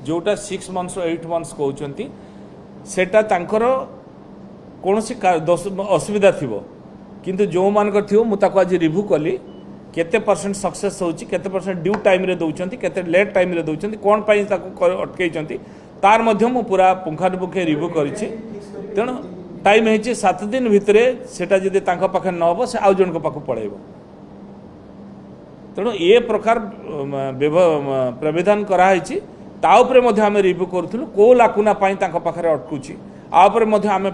जोटा 6 months 8 months कहते सेटा तांकर कौन सी असुविधा थी किंतु जो मानकर थी मुझे आज रिव्यू कली केते परसेंट सक्सेस होची केते परसेंट ड्यू टाइम रे दउचंती केते लेट टाइम रे दउचंती कोन पई ताको अटकैचंती तार मध्य मु पूरा पुंखानुपुंखे रिव्यू करिछि तेणु टाइम है 7 दिन भितर सेटा जदि तांको पाखे न हो से आउ जन को पाखु पड़ेबो तेणु ये प्रकार प्रावधान करा है ता उपरे मध्य आमे रिव्यू करथुलु को लाकुना पई तांको पाखरे अटकुछि आ उपरे मध्य आमे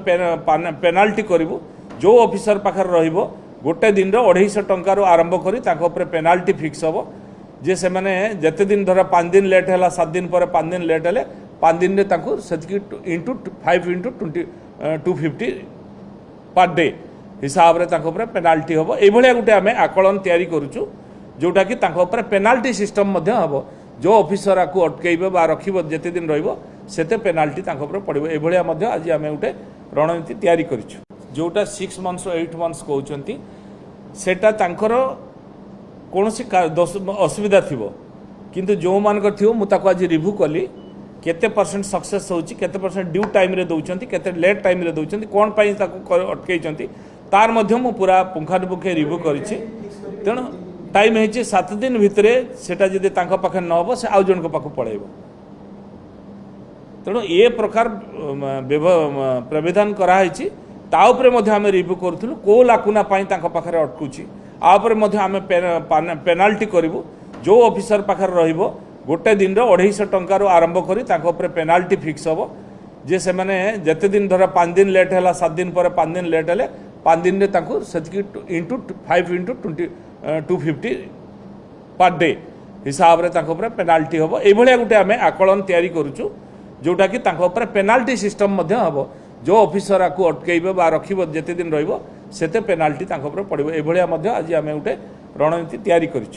पेनाल्टी करिवु जो ऑफिसर पाखरे रहिबो गोटे दिन 250 टंकार आरंभ करी तांको उपरे पेनाल्टी फिक्स हो जे से माने जते दिन धर 5 दिन लेट हैला 7 दिन पर 5 दिन लेट हेले 5 दिन रे तांको सेतिकी इंटू 5 इंटू 250 पर डे हिसाब रे तांको उपरे पेनाल्टी होबो ए भलिया गुटे आमे आकलन तयारी करूछु जोटा कि तांको उपरे पेनाल्टी सिस्टम मध्य हबो जो ऑफिसर को अटकैबो बा रखिबो जते दिन रहइबो सेते पेनाल्टी तांको उपरे पड़िबो ए भलिया मध्य आज आमे गुटे रणनीति तयारी करिछु जोटा 6 months 8 months कहते सेटा तांकर कौन सी असुविधा थी किंतु जो मानकर थी मुझे आज रिव्यू कली केते परसेंट सक्सेस होची केते परसेंट ड्यू टाइम रे दउचंती केते लेट टाइम रे दउचंती कोन पई ताको अटकैचंती तार मध्य मु पूरा पुंखानुपुंखे रिव्यू करिछि तेणु टाइम है 7 दिन भितर सेटा जदि तांको पाखे न हो से आउ जन को पाखु पड़ेबो तेणु ये प्रकार प्रावधान करा है ता उपरे मध्य आमे रिव्यू करथुलु को लाकुना पई तांको पाखरे अटकुछि आ उपरे मध्य आमे पेनाल्टी करिवु जो ऑफिसर पाखरे रहिबो गोटे दिन 250 टंकार आरंभ करी तांको उपरे पेनाल्टी फिक्स हो जे से माने जते दिन धर 5 दिन लेट हैला 7 दिन पर 5 दिन लेट हेले 5 दिन रे तांको सेतिकी इंटू 5 इंटू 250 पर डे हिसाब रे तांको उपरे पेनाल्टी होबो ए भलिया गुटे आमे आकलन तयारी करूछु जोटा कि तांको उपरे पेनाल्टी सिस्टम मध्य हबो जो ऑफिसर को अटकैबो बा रखिबो जते दिन रहइबो सेते पेनाल्टी तांको उपरे पड़िबो ए भलिया मध्य आज आमे गुटे रणनीति तयारी करिछु।